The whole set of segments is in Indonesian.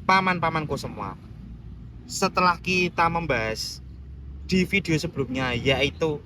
paman-pamanku semua, setelah kita membahas di video sebelumnya, yaitu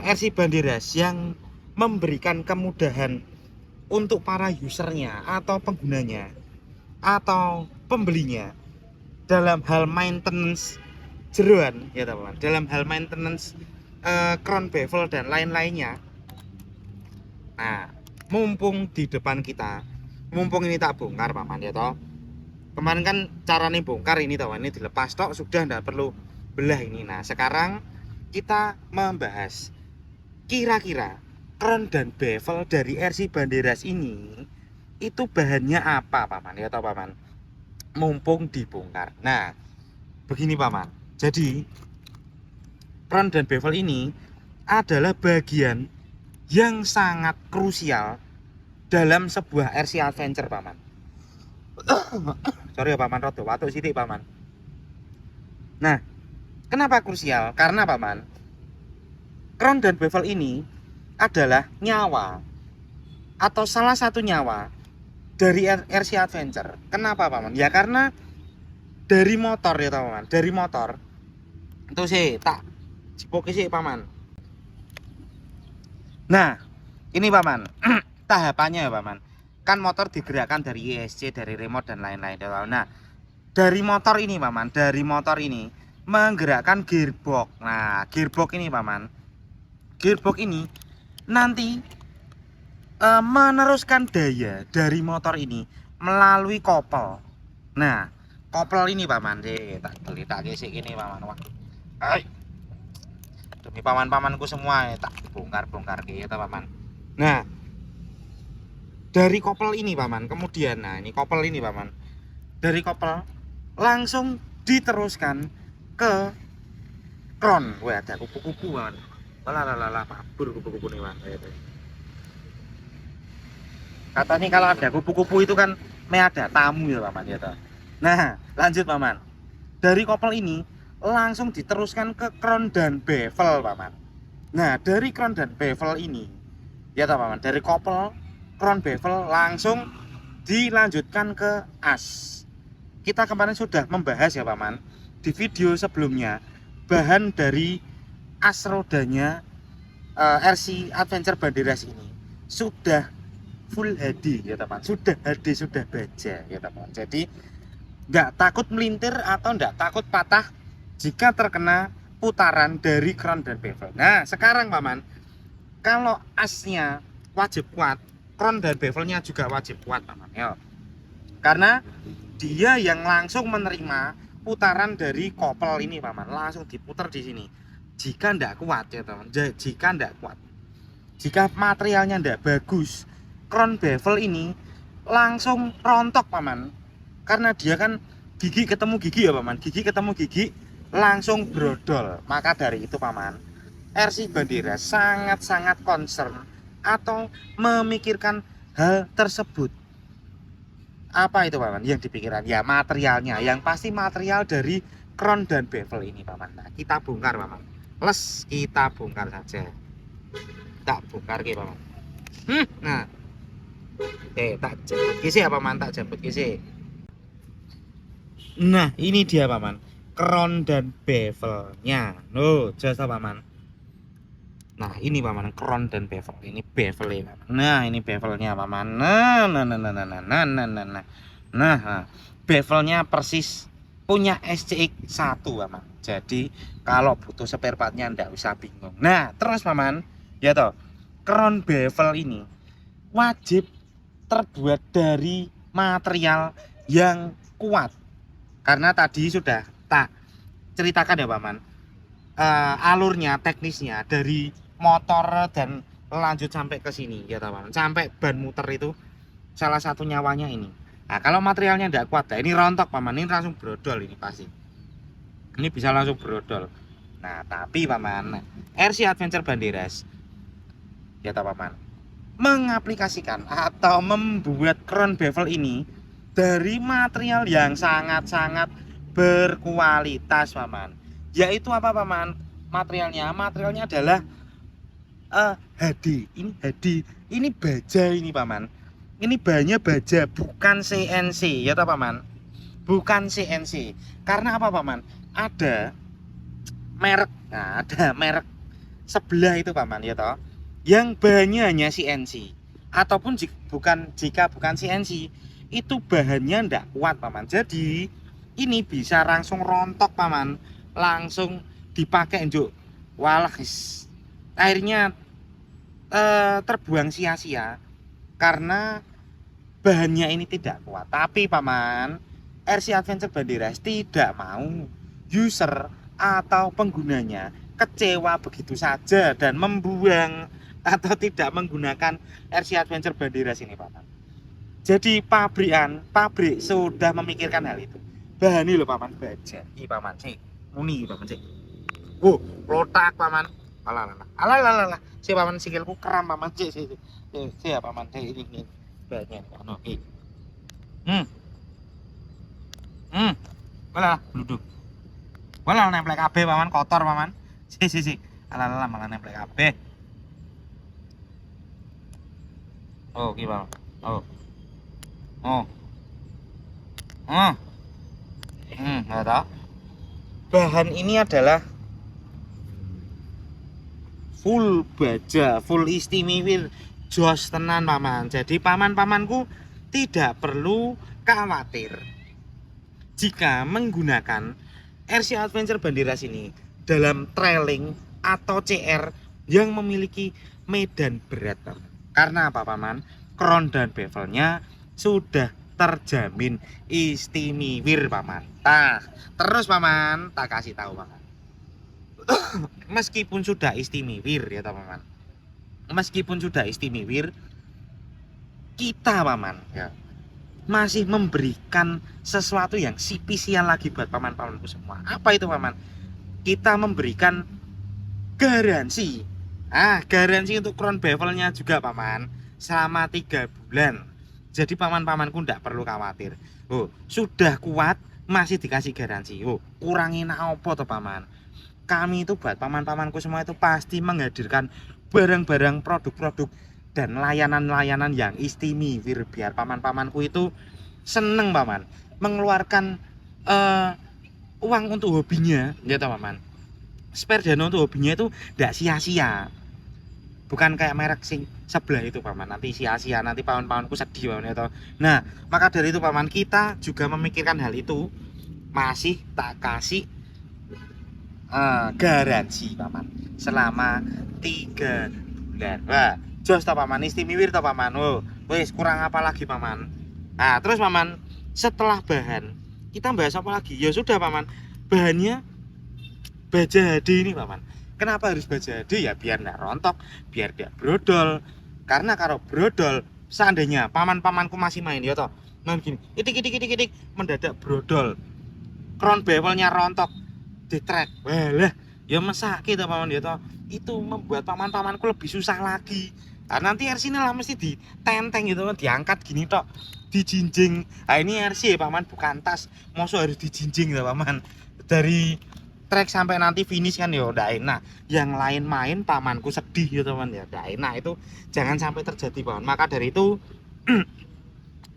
RC Banderas yang memberikan kemudahan untuk para usernya atau penggunanya atau pembelinya dalam hal maintenance jeroan, ya teman, dalam hal maintenance crown bevel dan lain-lainnya. Nah, mumpung di depan kita, mumpung ini tak bongkar paman ya toh. Kemarin kan cara nih bongkar ini toh, ini dilepas tok sudah, ndak perlu belah ini. Nah, sekarang kita membahas kira-kira crown dan bevel dari RC Banderas ini itu bahannya apa paman ya toh paman, mumpung dibongkar. Nah, begini paman, jadi crown dan bevel ini adalah bagian yang sangat krusial dalam sebuah RC Adventure paman. Sorry ya paman, rodo watuk sithik paman. Nah, kenapa krusial? Karena paman, crown dan bevel ini adalah nyawa atau salah satu nyawa dari RC Adventure. Kenapa paman? Ya karena dari motor ya paman, dari motor itu sih tak cipoke sih paman. Nah, ini paman tahapannya ya paman, kan motor digerakkan dari ESC, dari remote dan lain-lain. Nah, dari motor ini paman, dari motor ini menggerakkan gearbox. Nah, gearbox ini paman, gearbox ini nanti meneruskan daya dari motor ini melalui kopel. Nah, kopel ini paman, tak gelitake sik ini paman. Ay, demi paman-pamanku semua tak bongkar-bongkar gitu paman. Nah, dari kopel ini paman, kemudian nah ini kopel ini paman, dari kopel langsung diteruskan ke crown. Wah, ada kupu-kupu paman. Lalalala, pabur kupu-kupu nih paman. Katanya kalau ada kupu-kupu itu kan ada tamu ya paman ya toh. Nah, lanjut paman, dari kopel ini langsung diteruskan ke crown dan bevel paman. Nah, dari crown dan bevel ini ya toh paman, dari kopel, crown, bevel langsung dilanjutkan ke as. Kita kemarin sudah membahas ya paman di video sebelumnya, bahan dari as rodanya RC Adventure Banderas ini sudah full HD ya teman, sudah HD, sudah baja ya teman. Jadi nggak takut melintir atau nggak takut patah jika terkena putaran dari crown dan bevel. Nah, sekarang paman, kalau asnya wajib kuat, crown dan bevelnya juga wajib kuat paman ya. Karena dia yang langsung menerima putaran dari kopel ini paman, langsung diputar di sini. Jika ndak kuat ya teman, jika ndak kuat, jika materialnya ndak bagus, crown bevel ini langsung rontok paman. Karena dia kan gigi ketemu gigi ya paman, gigi ketemu gigi langsung brodol. Maka dari itu paman, RC Banderas sangat-sangat concern atau memikirkan hal tersebut. Apa itu paman yang dipikirkan? Ya materialnya, yang pasti material dari crown dan bevel ini paman. Nah, kita bongkar paman, les kita bongkar saja, tak bongkar ke paman. Nah, tak jemput kisi ya paman, tak jemput kisi. Nah, ini dia paman, crown dan bevelnya. Loh, jasa paman. Nah, ini paman, crown dan bevel. Ini bevelnya paman. Nah, ini bevelnya paman. Nah, bevelnya persis punya SCX 1 paman. Jadi kalau butuh spare partnya ndak usah bingung. Nah, terus paman, ya toh, crown bevel ini wajib terbuat dari material yang kuat. Karena tadi sudah tak ceritakan ya paman, alurnya, teknisnya dari motor dan lanjut sampai ke sini ya paman, sampai ban muter itu salah satu nyawanya ini. Nah, kalau materialnya tidak kuat, nah ini rontok paman, ini langsung brodol, ini pasti ini bisa langsung brodol. Nah, tapi paman, RC Adventure Banderas ya paman mengaplikasikan atau membuat crown bevel ini dari material yang sangat-sangat berkualitas paman. Yaitu apa paman? Materialnya adalah HD. Ini HD, ini baja ini paman. Ini bahannya baja, bukan CNC ya toh paman. bukan CNC. Karena apa paman? Ada merek, nah ada merek sebelah itu paman ya toh, yang bahannya hanya CNC, ataupun jika bukan CNC itu bahannya ndak kuat paman. Jadi ini bisa langsung rontok paman, langsung dipakai njuk, walah akhirnya terbuang sia-sia karena bahannya ini tidak kuat. Tapi paman, RC Adventure Banderas tidak mau user atau penggunanya kecewa begitu saja dan membuang atau tidak menggunakan RC Adventure Banderas ini paman. Jadi pabrik sudah memikirkan hal itu. Bahan ini loh paman, baja ini paman sih, muni paman sih. Lotak paman. Alah, si paman sikilku kram paman sih ya paman sih ini bahannya ono iki. Walah duduk. Walah nempel kabeh paman, kotor paman. Si. Alah malah nempel kabeh. Oh, iki paman. Ada. Bahan ini adalah full baja, full istimewa, jos tenan paman. Jadi paman-pamanku tidak perlu khawatir jika menggunakan RC Adventure Banderas ini dalam trailing atau CR yang memiliki medan berat paman. Karena apa paman? Crown dan bevelnya sudah terjamin istimewir paman. Terus paman, tak kasih tahu paman. Meskipun sudah istimewir ya paman. Meskipun sudah istimewir, kita paman ya masih memberikan sesuatu yang spesial lagi buat paman-pamanku semua. Apa itu paman? Kita memberikan garansi. Garansi untuk crown bevelnya juga paman selama 3 bulan. Jadi paman-pamanku tidak perlu khawatir. Sudah kuat masih dikasih garansi. Kurangin apa tuh paman? Kami itu buat paman-pamanku semua itu pasti menghadirkan barang-barang, produk-produk dan layanan-layanan yang istimewa biar paman-pamanku itu seneng paman mengeluarkan uang untuk hobinya ya toh paman. Spare dana untuk hobinya itu tidak sia-sia. Bukan kayak merek sing sebelah itu paman, nanti sia-sia, nanti paman-pamanku sedih paman ya toh. Nah, maka dari itu paman, kita juga memikirkan hal itu, masih tak kasih garansi paman selama 3 bulan. Wah, jos toh paman, istimewir toh paman. Wis kurang apa lagi paman? Nah, terus paman, setelah bahan kita bahas apa lagi? Ya sudah paman, bahannya baja HD ini paman. Kenapa harus baja HD? Ya biar nggak rontok, biar tidak brodol. Karena kalau brodol, seandainya paman-pamanku masih main ya toh, main gini, itik mendadak brodol, crown bevelnya rontok, ditrek, walah, ya mesake toh paman ya toh. Itu membuat paman-pamanku lebih susah lagi. Nah, nanti RC ini lah mesti ditenteng gitu, diangkat gini toh, dijinjing. Nah ini RC ya paman, bukan tas, mosok harus dijinjing ya paman. Dari trek sampai nanti finish kan ya udah enak. Yang lain main pamanku sedih ya teman ya, udah enak. Itu jangan sampai terjadi paman. Maka dari itu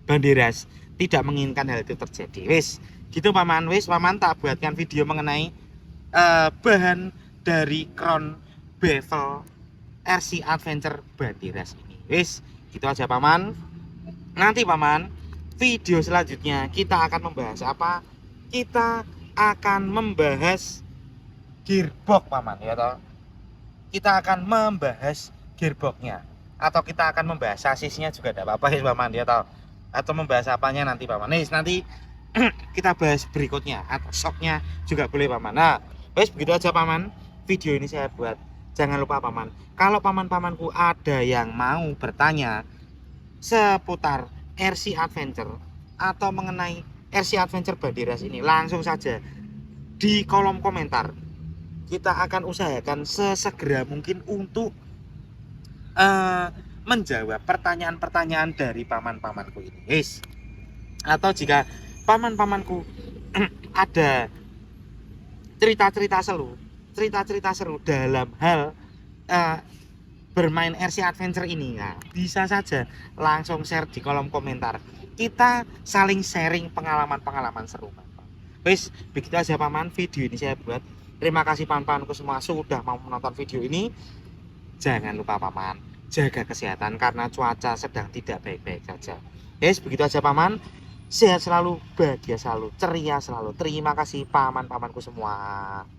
Banderas tidak menginginkan hal itu terjadi. Wis gitu paman, wis paman tak buatkan video mengenai bahan dari crown bevel RC Adventure Banderas ini. Wis gitu aja paman. Nanti paman, video selanjutnya kita akan membahas apa? Kita akan membahas gearbox paman ya toh. Kita akan membahas gearboxnya, atau kita akan membahas sasisnya juga tidak apa-apa ya paman ya toh. Atau membahas apanya nanti paman. Nanti kita bahas berikutnya, atau shocknya juga boleh paman. Nah, wes begitu aja paman. Video ini saya buat. Jangan lupa paman, kalau paman-pamanku ada yang mau bertanya seputar RC Adventure atau mengenai RC Adventure Banderas ini, langsung saja di kolom komentar. Kita akan usahakan sesegera mungkin untuk menjawab pertanyaan-pertanyaan dari paman-pamanku ini. Yes. Atau jika paman-pamanku ada cerita-cerita seru dalam hal bermain RC Adventure ini, nah, bisa saja langsung share di kolom komentar. kita saling sharing pengalaman-pengalaman seru Paman. Wis, begitu aja Paman video ini saya buat. Terima kasih Paman-pamanku semua sudah mau menonton video ini. Jangan lupa Paman, jaga kesehatan karena cuaca sedang tidak baik-baik saja. Yes, begitu aja Paman. Sehat selalu, bahagia selalu, ceria selalu. Terima kasih Paman-pamanku semua.